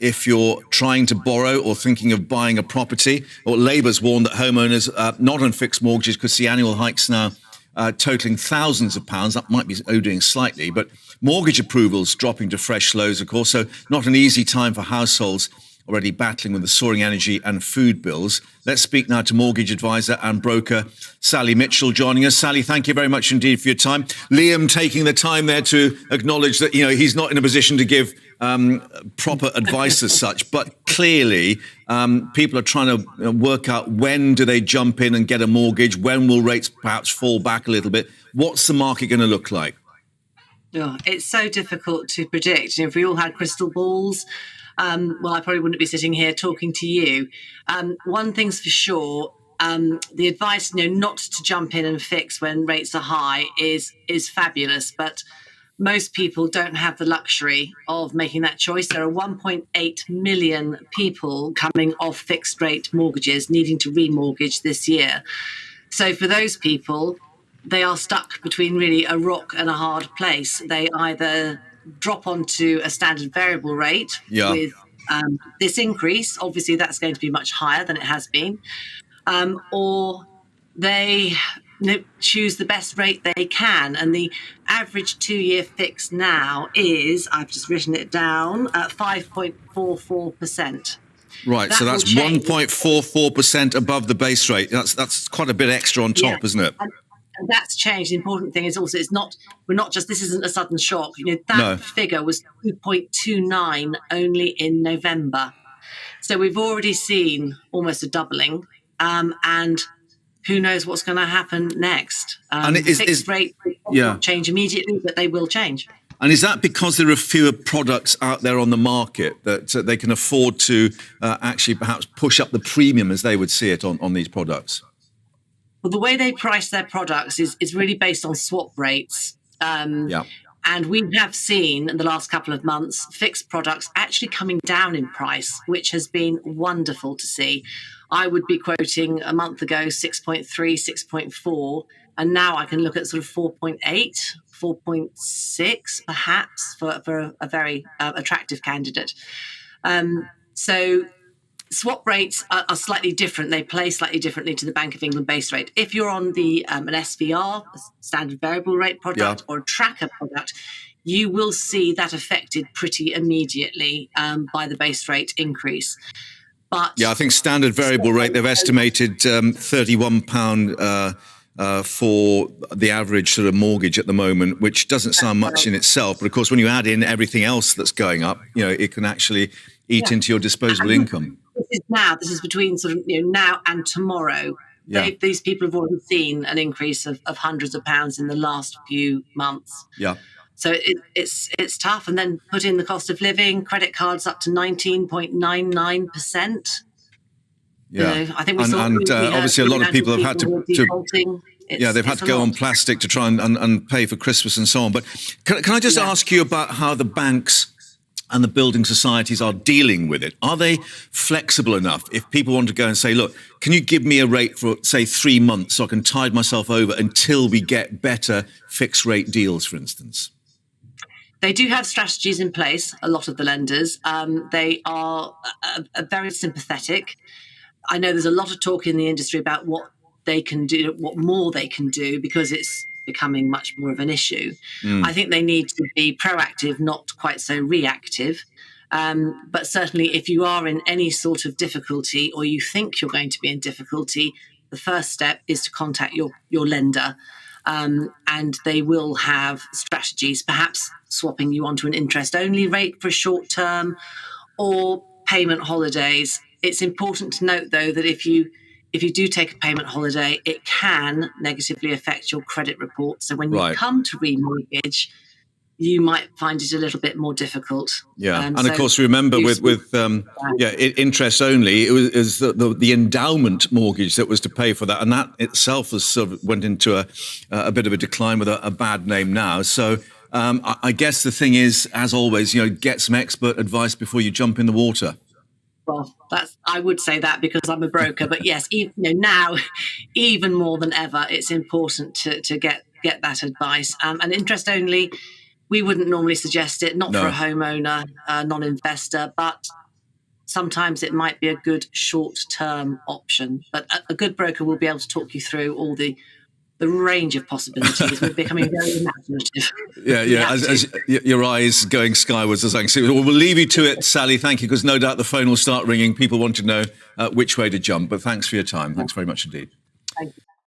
if you're trying to borrow or thinking of buying a property. Or Labour's warned that homeowners not on fixed mortgages could see annual hikes now totaling thousands of pounds. That might be doing slightly, but mortgage approvals dropping to fresh lows, of course. So not an easy time for households already battling with the soaring energy and food bills. Let's speak now to mortgage advisor and broker Sally Mitchell joining us. Sally, thank you very much indeed for your time. Liam taking the time there to acknowledge that, he's not in a position to give proper advice as such, but clearly people are trying to work out when do they jump in and get a mortgage, when will rates perhaps fall back a little bit. What's the market going to look like? Oh, it's so difficult to predict. If we all had crystal balls, well, I probably wouldn't be sitting here talking to you. One thing's for sure, the advice, not to jump in and fix when rates are high is fabulous, but most people don't have the luxury of making that choice. There are 1.8 million people coming off fixed rate mortgages needing to remortgage this year. So for those people, they are stuck between really a rock and a hard place. They either drop onto a standard variable rate with this increase. Obviously, that's going to be much higher than it has been. Or they choose the best rate they can. And the average 2-year fix now is, I've just written it down, at 5.44%. Right, so that's 1.44% above the base rate. That's quite a bit extra on top, isn't it? And that's changed. The important thing is also this isn't a sudden shock. That figure was 2.29 only in November. So we've already seen almost a doubling. And who knows what's going to happen next? And fixed rate will not change immediately, but they will change. And is that because there are fewer products out there on the market that they can afford to actually perhaps push up the premium as they would see it on these products? Well, the way they price their products is really based on swap rates. And we have seen in the last couple of months fixed products actually coming down in price, which has been wonderful to see. I would be quoting a month ago 6.3, 6.4, and now I can look at sort of 4.8, 4.6 perhaps for a very attractive candidate. So swap rates are slightly different. They play slightly differently to the Bank of England base rate. If you're on the an SVR, a standard variable rate product, or a tracker product, you will see that affected pretty immediately by the base rate increase. But I think standard variable rate, they've estimated £31 for the average sort of mortgage at the moment, which doesn't sound much in itself. But of course, when you add in everything else that's going up, it can actually eat into your disposable income. This is between sort of now and tomorrow. These people have already seen an increase of hundreds of pounds in the last few months. So it's tough. And then put in the cost of living, credit cards up to 19.99%. I think we saw. And obviously, a lot of people have had to they've had to go on plastic to try and pay for Christmas and so on. But can I just ask you about how the banks and the building societies are dealing with it? Are they flexible enough if people want to go and say, look, can you give me a rate for, say, 3 months so I can tide myself over until we get better fixed rate deals, for instance? They do have strategies in place, a lot of the lenders. They are very sympathetic. I know there's a lot of talk in the industry about what they can do, what more they can do, because it's becoming much more of an issue. I think they need to be proactive, not quite so reactive. But certainly if you are in any sort of difficulty or you think you're going to be in difficulty, the first step is to contact your lender. And they will have strategies, perhaps swapping you onto an interest-only rate for a short term or payment holidays. It's important to note, though, that if you do take a payment holiday, it can negatively affect your credit report. So when you come to remortgage, you might find it a little bit more difficult. And of course, remember with interest only, it was the endowment mortgage that was to pay for that, and that itself has sort of went into a bit of a decline with a bad name now. So I guess the thing is, as always, get some expert advice before you jump in the water. Well, I would say that because I'm a broker, but yes, now even more than ever, it's important to get that advice. And interest only, we wouldn't normally suggest it, not No. for a homeowner, non-investor, but sometimes it might be a good short-term option. But a good broker will be able to talk you through all the range of possibilities. We're becoming very imaginative. Yeah. As your eyes going skywards, as I can see. We'll leave you to it, Sally. Thank you, because no doubt the phone will start ringing. People want to know which way to jump. But thanks for your time. Thanks very much indeed. Thank you.